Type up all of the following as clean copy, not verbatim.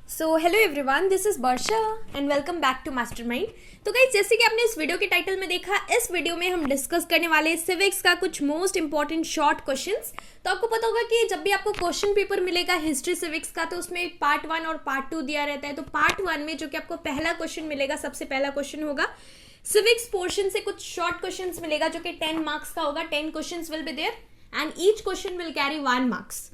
So hello everyone, this is Varsha and welcome back to Mastermind. तो guys, जैसे कि आपने इस वीडियो के टाइटल में देखा, इस वीडियो में हम डिस्कस करने वाले सिविक्स का कुछ मोस्ट इंपॉर्टेंट शॉर्ट क्वेश्चंस। तो आपको पता होगा कि जब भी आपको क्वेश्चन पेपर मिलेगा हिस्ट्री सिविक्स का, तो उसमें पार्ट 1 और पार्ट 2 दिया रहता है। तो पार्ट 1 में जो कि आपको पहला क्वेश्चन मिलेगा, सबसे पहला क्वेश्चन होगा सिविक्स पोर्शन से कुछ शॉर्ट क्वेश्चन मिलेगा जो कि 10 मार्क्स का होगा। 10 question will be there and each question will carry 1 marks.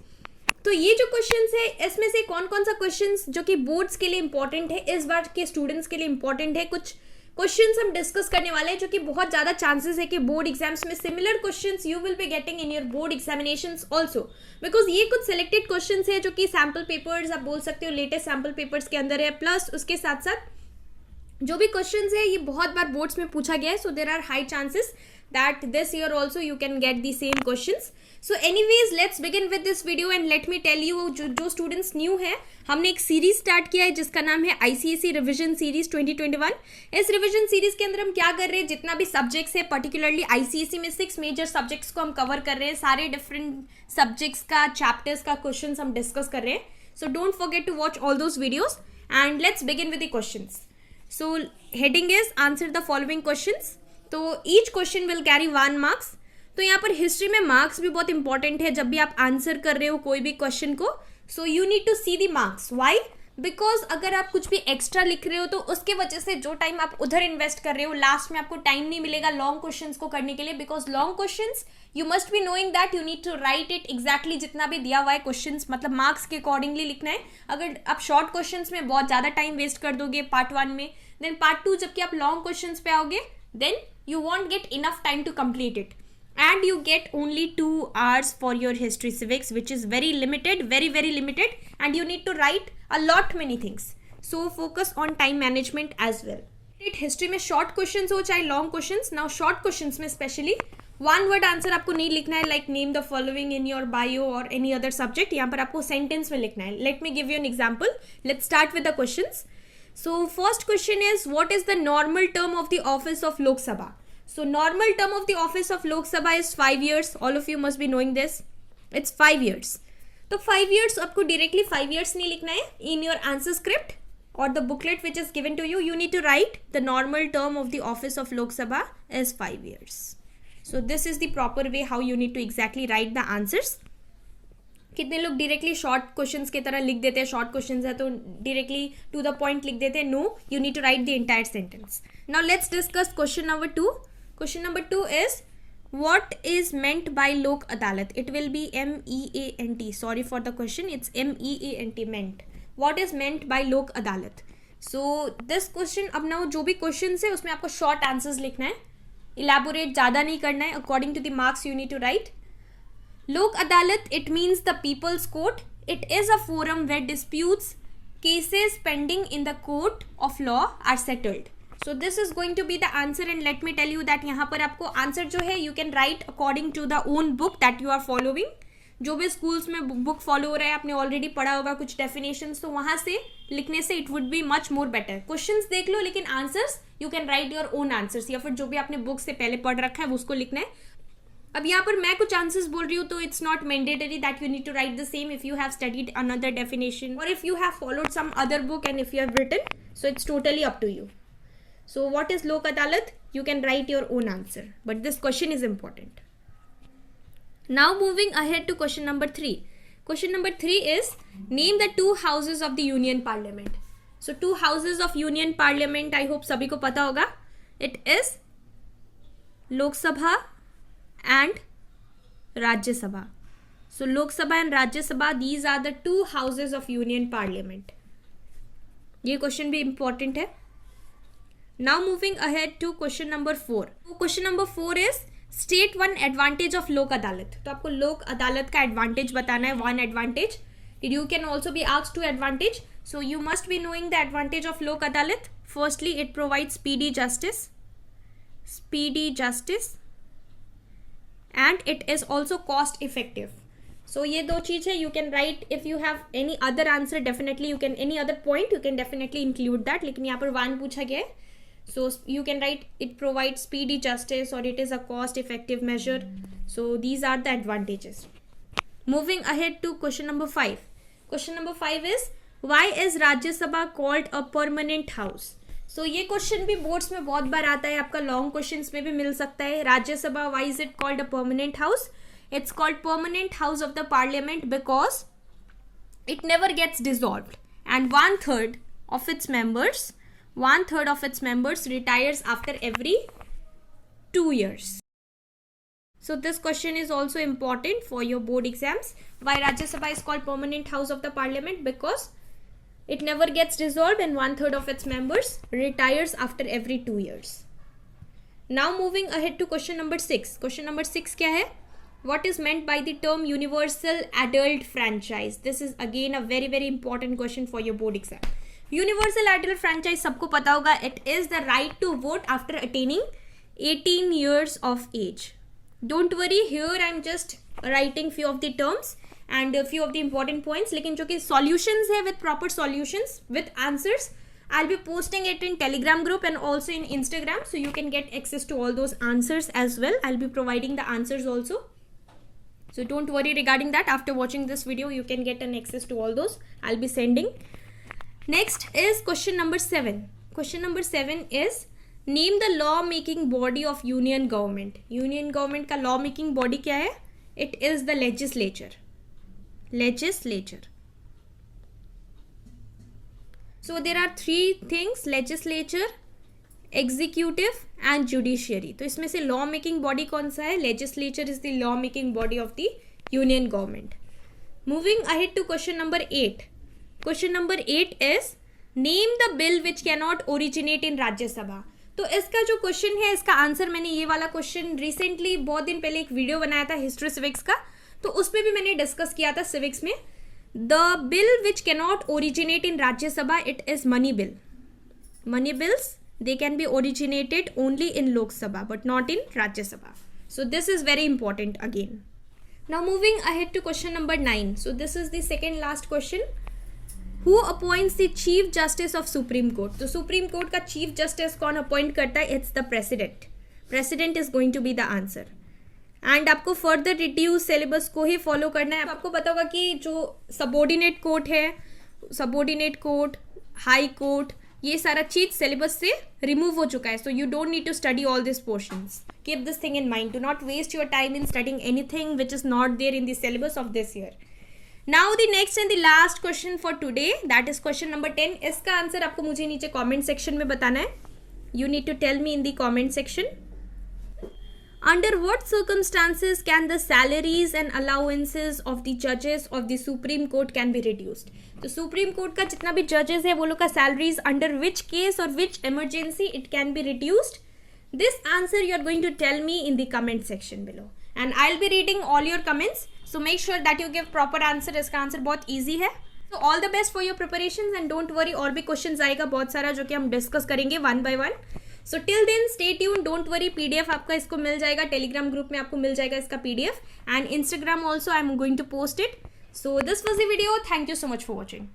तो ये जो क्वेश्चंस है, इसमें से कौन कौन सा क्वेश्चंस जो कि बोर्ड्स के लिए इंपॉर्टेंट है, इस बार के स्टूडेंट्स के लिए इंपॉर्टेंट है, कुछ क्वेश्चंस हम डिस्कस करने वाले हैं जो कि बहुत ज्यादा चांसेस है कि बोर्ड एग्जाम्स में similar questions you will be getting in your board examinations also, because ये कुछ सिलेक्टेड क्वेश्चंस है जो कि सैम्पल पेपर्स आप बोल सकते हो लेटेस्ट सैम्पल पेपर्स के अंदर है, प्लस उसके साथ साथ जो भी क्वेश्चंस है ये बहुत बार बोर्ड्स में पूछा गया है। So there are high chances that this year also you can get the same questions. So anyways let's begin with this video and let me tell you, जो स्टूडेंट्स न्यू है, हमने एक सीरीज स्टार्ट किया है जिसका नाम है ICSE revision series 2021। इस रिवीजन सीरीज के अंदर हम क्या कर रहे हैं, जितना भी सब्जेक्ट्स है, पर्टिकुलरली आईसीएसई में 6 मेजर सब्जेक्ट्स को हम कवर कर रहे हैं। सारे डिफरेंट सब्जेक्ट्स का, चैप्टर्स का क्वेश्चन हम डिस्कस कर रहे हैं। So don't forget to watch all those videos and let's begin with the questions. So heading is answer the following questions. तो each question will carry 1 marks. तो यहाँ पर हिस्ट्री में मार्क्स भी बहुत इंपॉर्टेंट है। जब भी आप आंसर कर रहे हो कोई भी क्वेश्चन को, so you need to see the marks. Why? Because अगर आप कुछ भी एक्स्ट्रा लिख रहे हो तो उसके वजह से जो टाइम आप उधर इन्वेस्ट कर रहे हो, लास्ट में आपको टाइम नहीं मिलेगा लॉन्ग क्वेश्चंस को करने के लिए। Because long questions you must be knowing that you need to write it exactly जितना भी दिया हुआ है क्वेश्चंस, मतलब मार्क्स के अकॉर्डिंगली लिखना है। अगर आप शॉर्ट क्वेश्चंस में बहुत ज़्यादा टाइम वेस्ट कर दोगे पार्ट 1 में, देन पार्ट 2 जबकि आप लॉन्ग क्वेश्चंस पे आओगे, then you won't get enough time to complete it and you get only 2 hours for your history civics, which is very limited, very limited, and you need to write a lot many things. So focus on time management as well. History में short questions हो चाहे long questions, now short questions में specially 1 word answer आपको नहीं लिखना है, like name the following in your bio और any other subject. यहाँ पर आपको सेंटेंस में लिखना है। Let me give you an example. Let's start with the questions. So first question is, what is the normal term of the office of लोक सभा? So normal term of the office of Lok Sabha is 5 years. All of you must be knowing this. It's 5 years. तो 5 years आपको directly 5 years नहीं लिखना है। In your answer script or the booklet which is given to you, you need to write the normal term of the office of Lok Sabha is 5 years. So this is the proper way how you need to exactly write the answers. कितने लोग directly short questions की तरह लिख देते हैं, short questions है तो directly to the point लिख देते हैं। No, you need to write the entire sentence. Now let's discuss question number 2. Question number 2 is, what is meant by Lok Adalat? It will be MEANT. Sorry for the question. It's MEANT, meant. What is meant by Lok Adalat? So this question, अब ना जो भी question है उसमें आपको short answers लिखना है, elaborate ज़्यादा नहीं करना है। According to the marks you need to write. Lok Adalat, it means the people's court. It is a forum where disputes, cases pending in the court of law are settled. So this is going to be the answer and let me tell you that यहाँ पर आपको answer जो है you can write according to the own book that you are following. जो भी schools में book follow हो रहा है, आपने ऑलरेडी पढ़ा होगा कुछ डेफिनेशंस, तो वहाँ से लिखने से it would be much more better. Questions देख लो लेकिन answers you can write your own answers, या फिर जो भी आपने बुक से पहले पढ़ रखा है वो उसको लिखना है। अब यहाँ पर मैं कुछ आंसर्स बोल रही हूँ तो it's not mandatory that you need to write the same if you have studied another definition और if you have followed some other book and if you have written, so it's totally up to you. So what is Lok Adalat? You can write your own answer, but this question is important. Now moving ahead to question number 3. Question number 3 is, name the 2 houses of the Union Parliament. So 2 houses of Union Parliament, I hope सभी को पता होगा. It is Lok Sabha and Rajya Sabha. So Lok Sabha and Rajya Sabha, these are the 2 houses of Union Parliament. ये question भी important है. Now moving ahead to question number 4. Question number 4 is, state one advantage of Lok Adalat. तो आपको लोक अदालत का advantage बताना है, 1 advantage. You can also be asked 2 advantage. So you must be knowing the advantage of Lok Adalat. Firstly, it provides speedy justice, and it is also cost effective. So ये 2 चीज़ है. You can write, if you have any other answer, definitely you can, any other point you can definitely include that. लेकिन यहाँ पर 1 पूछा गया है. So you can write, it provides speedy justice or it is a cost effective measure. So these are the advantages. Moving ahead to question number 5. Question number 5 is, why is Rajya Sabha called a permanent house? So ये question भी boards में बहुत बार आता है, आपका long questions में भी मिल सकता है. Rajya Sabha, why is it called a permanent house? It's called permanent house of the parliament because it never gets dissolved and one third of its members retires after every 2 years. So this question is also important for your board exams. Why Rajya Sabha is called permanent house of the parliament? Because it never gets dissolved and one third of its members retires after every 2 years. Now moving ahead to question number 6. Question number 6 क्या है? What is meant by the term universal adult franchise? This is again a very very important question for your board exam. Universal adult franchise सबको पता होगा. It is the right to vote after attaining 18 years of age. Don't worry, here I am just writing few of the terms and a few of the important points. लेकिन जो कि solutions है with proper solutions with answers, I'll be posting it in Telegram group and also in Instagram, so you can get access to all those answers as well. I'll be providing the answers also. So don't worry regarding that. After watching this video, you can get an access to all those. I'll be sending. Next is question number 7. Question number 7 is name the law making body of union government. Union government का law making body क्या है? It is the legislature. Legislature. So there are 3 things: legislature, executive and judiciary. तो इसमें से law making body कौन सा है? Legislature is the law making body of the union government. Moving ahead to question number 8. Question number 8 is name the bill which can not originate in Rajya Sabha. तो इसका जो question है, इसका आंसर मैंने ये वाला क्वेश्चन रिसेंटली बहुत दिन पहले एक वीडियो बनाया था हिस्ट्री सिविक्स का, तो उसमें भी मैंने डिस्कस किया था सिविक्स में. The bill which can not originate in Rajya Sabha, it is money bill. Money bills, they can be originated only in Lok Sabha but not in Rajya Sabha. So this is very important again. Now moving ahead to question number 9. So this is the second last question. Who appoints the Chief Justice of Supreme Court? तो Supreme Court का Chief Justice कौन appoint करता है? It's the President. President is going to be the answer. And आपको further reduce syllabus को ही follow करना है. आपको पता होगा कि जो subordinate court है, subordinate court, high court, ये सारा चीज सिलेबस से रिमूव हो चुका है. So you don't need to study all this portions. Keep this thing in mind. Do not waste your time in studying anything which is not there in the syllabus of this year. Now the next and the last question for today, that is question number 10. इसका answer आपको मुझे नीचे comment section में बताना है. You need to tell me in the comment section. Under what circumstances can the salaries and allowances of the judges of the Supreme Court can be reduced? तो Supreme Court का जितना भी judges है वो लोग का salaries under which case or which emergency it can be reduced? This answer you are going to tell me in the comment section below and I'll be reading all your comments. So make sure that you give proper answer. इसका answer बहुत easy है. So all the best for your preparations and don't worry, और भी questions आएगा बहुत सारा जो कि हम discuss करेंगे one by one. So till then stay tune, don't worry. PDF आपका इसको मिल जाएगा, टेलीग्राम ग्रुप में आपको मिल जाएगा इसका PDF and Instagram also I am going to post it. So this was the video. Thank you so much for watching.